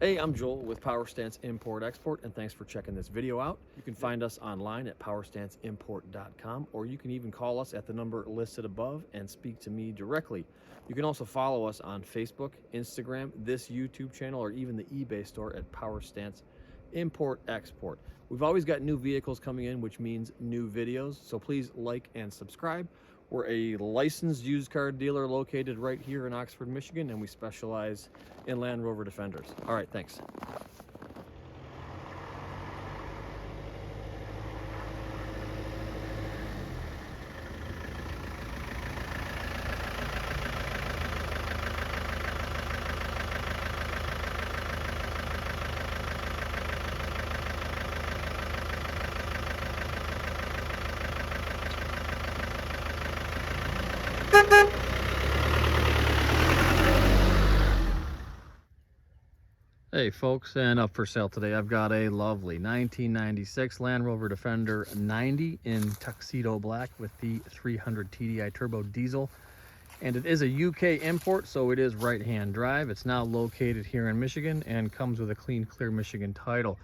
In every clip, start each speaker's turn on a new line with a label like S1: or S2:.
S1: Hey, I'm Joel with Power Stance Import Export, and thanks for checking this video out. You can find us online at powerstanceimport.com, or you can even call us at the number listed above and speak to me directly. You can also follow us on Facebook, Instagram, this YouTube channel, or even the eBay store at Power Stance Import Export. We've always got new vehicles coming in, which means new videos, so please like and subscribe. We're a licensed used car dealer located right here in Oxford, Michigan, and we specialize in Land Rover Defenders. All right, thanks. Hey folks, and up for sale today I've got a lovely 1996 Land Rover Defender 90 in tuxedo black with the 300 TDI turbo diesel, and it is a UK import, so it is right-hand drive. It's now located here in Michigan and comes with a clean, clear Michigan title.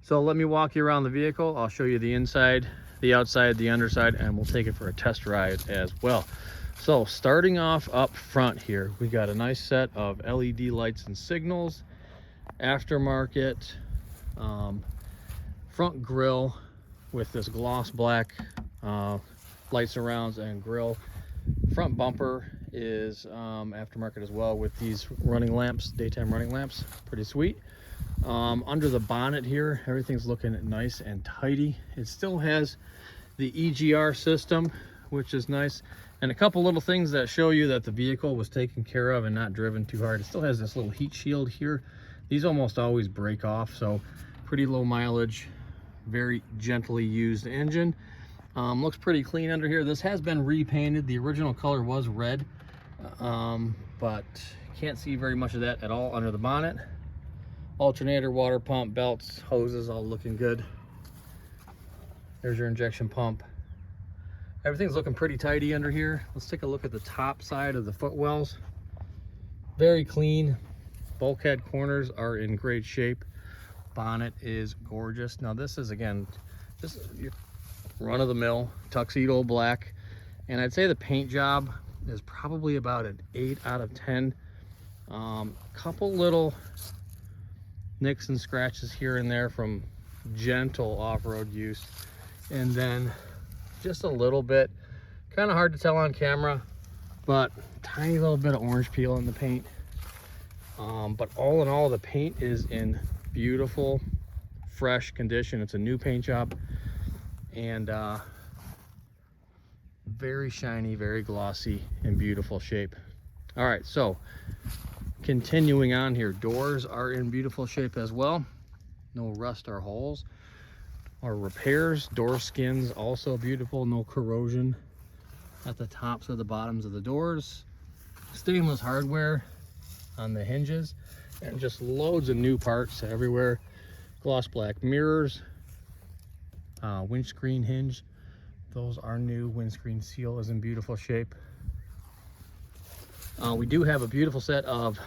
S1: So let me walk you around the vehicle. I'll show you the inside, the outside, the underside, and we'll take it for a test ride as well. So starting off up front here, we got a nice set of LED lights and signals, aftermarket front grille with this gloss black light surrounds and grille. Front bumper is aftermarket as well with these running lamps, daytime running lamps. Pretty sweet. Under the bonnet here, everything's looking nice and tidy. It still has the EGR system, which is nice, and a couple little things that show you that the vehicle was taken care of and not driven too hard. It still has this little heat shield here. These almost always break off, so pretty low mileage, very gently used engine. Looks pretty clean under here. This has been repainted. The original color was red, but can't see very much of that at all under the bonnet. Alternator, water pump, belts, hoses, all looking good. There's your injection pump. Everything's looking pretty tidy under here. Let's take a look at the top side of the footwells. Very clean. Bulkhead corners are in great shape. Bonnet is gorgeous. Now this is, again, this is your run-of-the-mill tuxedo black, and I'd say the paint job is probably about an 8 out of 10. Couple little nicks and scratches here and there from gentle off-road use, and then just a little bit, kind of hard to tell on camera, but tiny little bit of orange peel in the paint. But all in all, the paint is in beautiful, fresh condition. It's a new paint job, and very shiny, very glossy, in beautiful shape. All right, so continuing on here, doors are in beautiful shape as well. No rust or holes or repairs. Door skins also beautiful, no corrosion at the tops or the bottoms of the doors. Stainless hardware on the hinges, and just loads of new parts everywhere. Gloss black mirrors, windscreen hinge, those are new. Windscreen seal is in beautiful shape. We do have a beautiful set of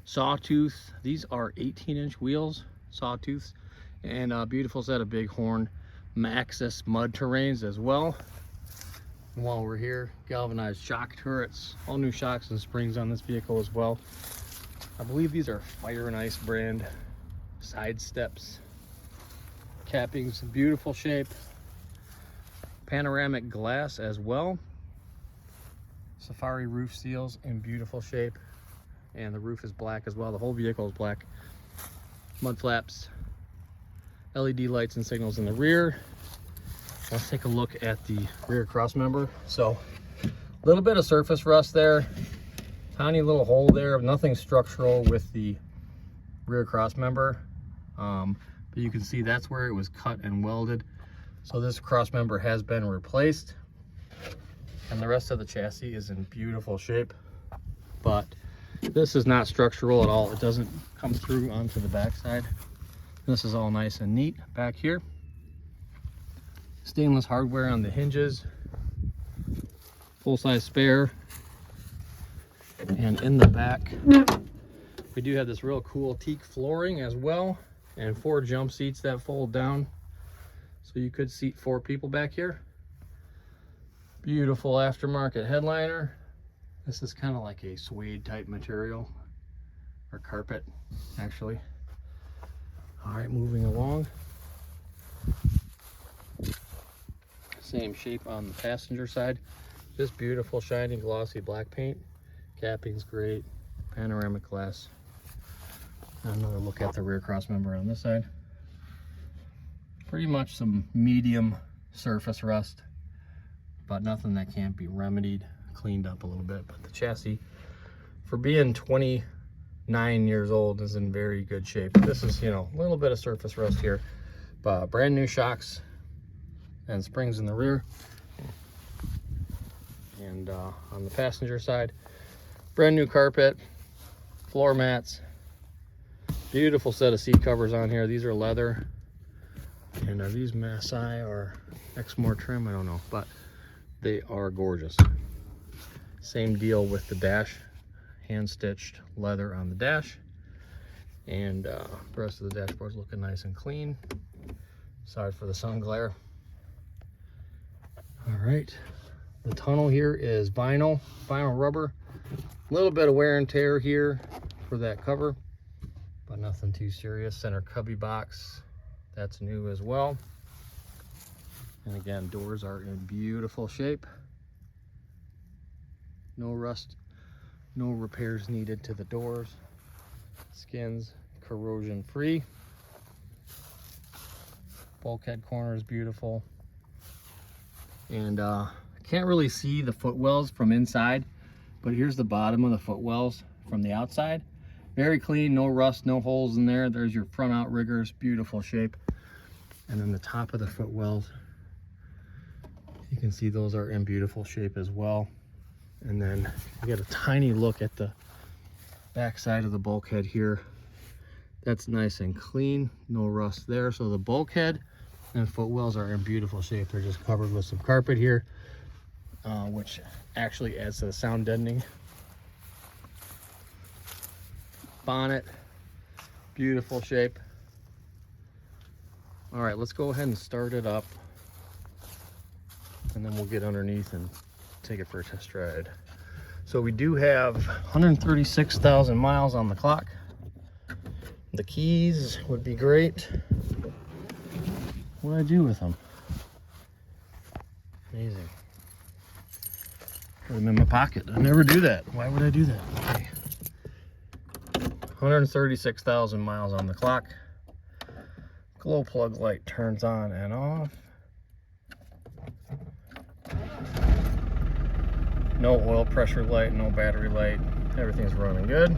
S1: sawtooth. These are 18-inch wheels, sawtooths, and a beautiful set of Bighorn Maxxis mud terrains as well. And while we're here, galvanized shock turrets, all new shocks and springs on this vehicle as well. I believe these are Fire and Ice brand side steps. Cappings in beautiful shape. Panoramic glass as well. Safari roof seals in beautiful shape, and the roof is black as well. The whole vehicle is black. Mud flaps, LED lights and signals in the rear. Let's take a look at the rear cross member. So a little bit of surface rust there, tiny little hole there, nothing structural with the rear cross member, but you can see that's where it was cut and welded. So this cross member has been replaced, and the rest of the chassis is in beautiful shape, but this is not structural at all. It doesn't come through onto the backside. This is all nice and neat back here. Stainless hardware on the hinges, full-size spare, and in the back We do have this real cool teak flooring as well, and 4 jump seats that fold down, so you could seat 4 people back here. Beautiful aftermarket headliner. This is kind of like a suede type material, or carpet actually. All right, moving along. Same shape on the passenger side. Just beautiful shiny glossy black paint. Capping's great. Panoramic glass. Another look at the rear cross member on this side. Pretty much some medium surface rust, but nothing that can't be remedied, cleaned up a little bit. But the chassis, for being 29 years old, is in very good shape. This is, you know, a little bit of surface rust here, but brand new shocks and springs in the rear. And on the passenger side, brand new carpet, floor mats, beautiful set of seat covers on here. These are leather, and are these Masai or Exmoor trim? I don't know, but they are gorgeous. Same deal with the dash, hand stitched leather on the dash, and the rest of the dashboard's looking nice and clean. Sorry for the sun glare. All right, the tunnel here is vinyl rubber. A little bit of wear and tear here for that cover, but nothing too serious. Center cubby box, that's new as well. And again, doors are in beautiful shape. No rust, no repairs needed to the doors. Skins corrosion free. Bulkhead corner is beautiful. And I can't really see the footwells from inside, but here's the bottom of the footwells from the outside. Very clean, no rust, no holes in there. There's your front outriggers, beautiful shape. And then the top of the footwells, you can see those are in beautiful shape as well. And then you get a tiny look at the back side of the bulkhead here. That's nice and clean, no rust there. So the bulkhead and footwells are in beautiful shape. They're just covered with some carpet here, which actually adds to the sound deadening. Bonnet, beautiful shape. All right, let's go ahead and start it up, and then we'll get underneath and take it for a test ride. So we do have 136,000 miles on the clock. The keys would be great. What do I do with them? Amazing. Put them in my pocket. I never do that. Why would I do that? Okay. 136,000 miles on the clock. Glow plug light turns on and off. No oil pressure light, no battery light. Everything's running good.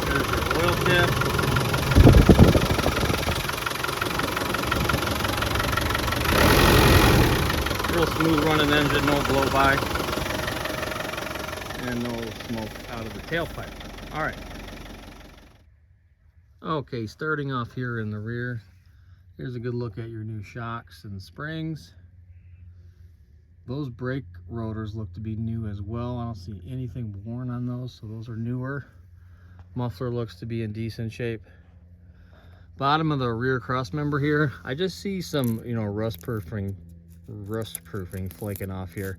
S1: There's your oil tip. Real smooth running engine, no blow by, and no smoke out of the tailpipe. All right. Okay, starting off here in the rear, here's a good look at your new shocks and springs. Those brake rotors look to be new as well. I don't see anything worn on those, so those are newer. Muffler looks to be in decent shape. Bottom of the rear cross member here, I just see some, you know, rust proofing flaking off here.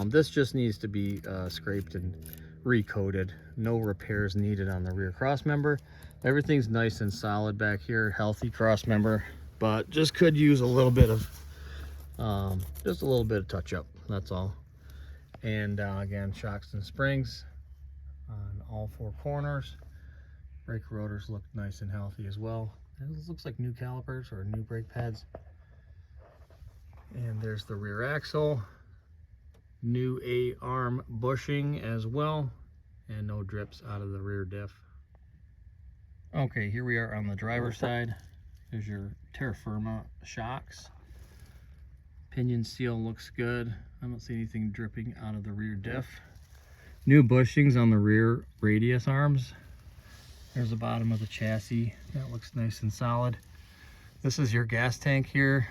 S1: This just needs to be scraped and recoated. No repairs needed on the rear cross member. Everything's nice and solid back here, healthy cross member, but just could use a little bit of just a little bit of touch up, that's all. And again, shocks and springs on all 4 corners. Brake rotors look nice and healthy as well. This looks like new calipers or new brake pads. And there's the rear axle. New A-arm bushing as well, and no drips out of the rear diff. Okay, here we are on the driver's side. There's your terra firma shocks. Pinion seal looks good. I don't see anything dripping out of the rear diff. New bushings on the rear radius arms. There's the bottom of the chassis. That looks nice and solid. This is your gas tank here.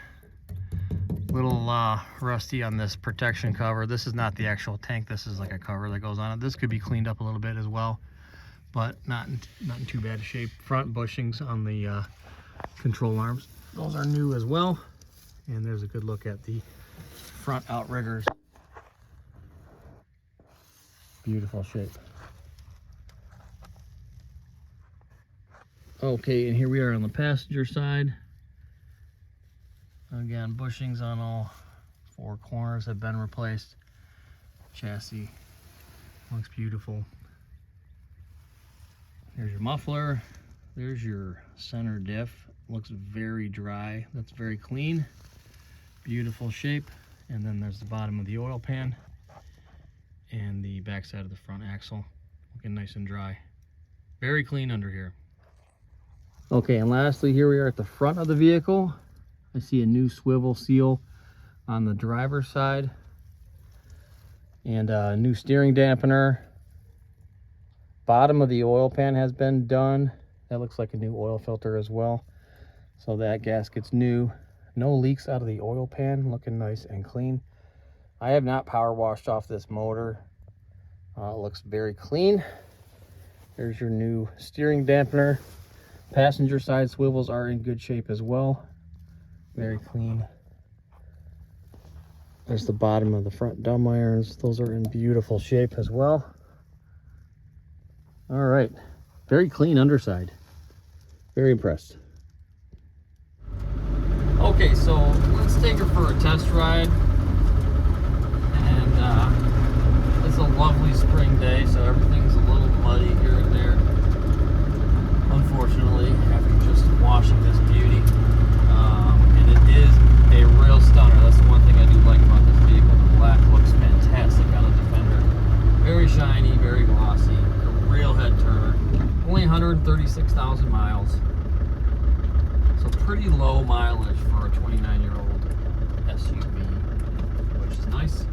S1: Little rusty on this protection cover. This is not the actual tank. This is like a cover that goes on it. This could be cleaned up a little bit as well, but not in too bad shape. Front bushings on the control arms. Those are new as well. And there's a good look at the front outriggers. Beautiful shape. Okay, and here we are on the passenger side. Again, bushings on all four corners have been replaced. Chassis looks beautiful. There's your muffler. There's your center diff. Looks very dry. That's very clean. Beautiful shape. And then there's the bottom of the oil pan and the back side of the front axle. Looking nice and dry. Very clean under here. Okay, and lastly, here we are at the front of the vehicle. I see a new swivel seal on the driver's side and a new steering dampener. Bottom of the oil pan has been done. That looks like a new oil filter as well. So that gasket's new. No leaks out of the oil pan, looking nice and clean. I have not power washed off this motor. It looks very clean. There's your new steering dampener. Passenger side swivels are in good shape as well. Very clean. There's the bottom of the front dumb irons. Those are in beautiful shape as well. All right, very clean underside. Very impressed. Okay, so let's take her for a test ride. And it's a lovely spring day, so everything's a little muddy here and there. Unfortunately, after just washing this beauty. And it is a real stunner. That's the one thing I do like about this vehicle. The black looks fantastic on a Defender. Very shiny, very glossy. A real head turner. Only 136,000 miles. So pretty low mileage for a 29-year-old SUV, which is nice.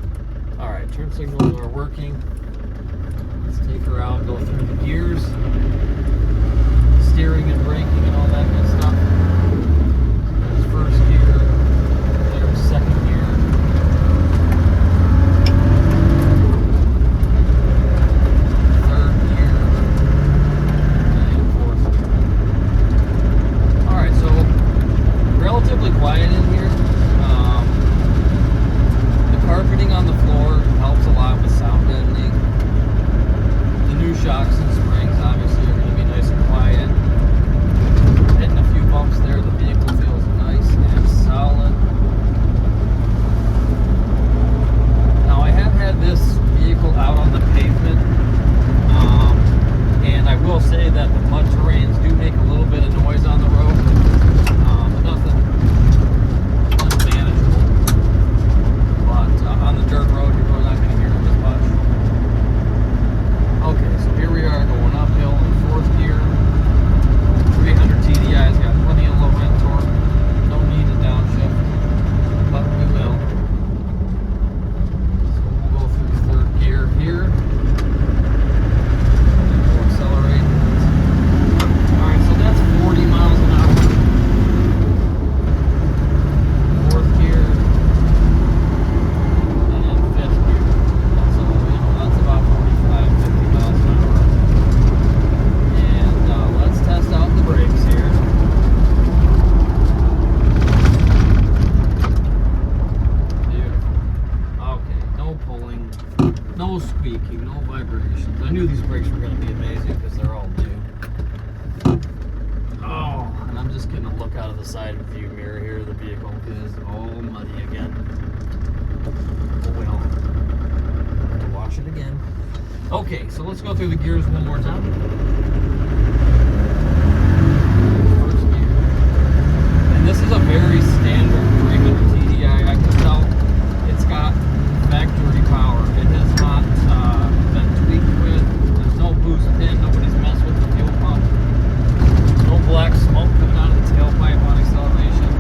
S1: All right, turn signals are working. Let's take her out, go through the gears, steering and braking and all that good stuff. There's first gear, there's second gear. Third gear, and fourth gear. All right, so relatively quiet in here. The carpeting on the floor helps a lot with sound deadening. The new shocks and springs obviously are going to be nice and quiet. Hitting a few bumps there, the vehicle feels nice and solid. Now I have had this vehicle out on the pavement, and I will say that the mud terrains do make a little bit of noise on the road, but nothing unmanageable. But on the dirt road, you're really not going to hear it as much. Okay, so here we are going uphill in fourth gear. 300 TDI's got plenty of low end torque. No need to downshift, but we will. So we'll go through third gear here. We'll accelerate. Alright, so that's 40 miles an hour. Fourth gear. And fifth gear. So, that's about 45, 50 miles an hour. And let's test out the brakes here. Beautiful. Okay, no pulling, no squeaking, no vibrations. I knew these brakes were going to be amazing because they're all new. Oh, and I'm just getting a look out of the side view mirror here. The vehicle is all muddy again. Oh well. Have to wash it again. Okay, so let's go through the gears one more time. First gear. And this is a very standard 300 TDI. I can tell it's got factory power. It has not been tweaked with. There's no boost pin. Nobody's messed with the fuel pump. No black smoke coming out of the tailpipe on acceleration.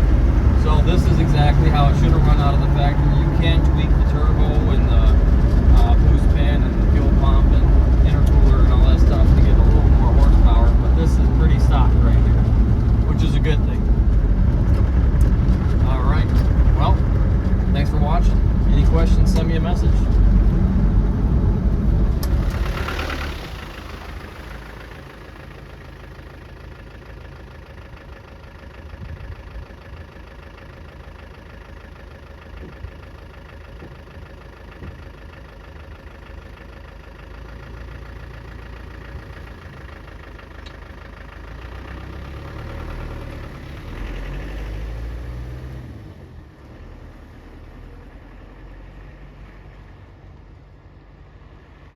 S1: So this is exactly how it should have run out of the factory. You can tweak the turbo and the boost pin and the fuel pump and intercooler and all that stuff to get a little more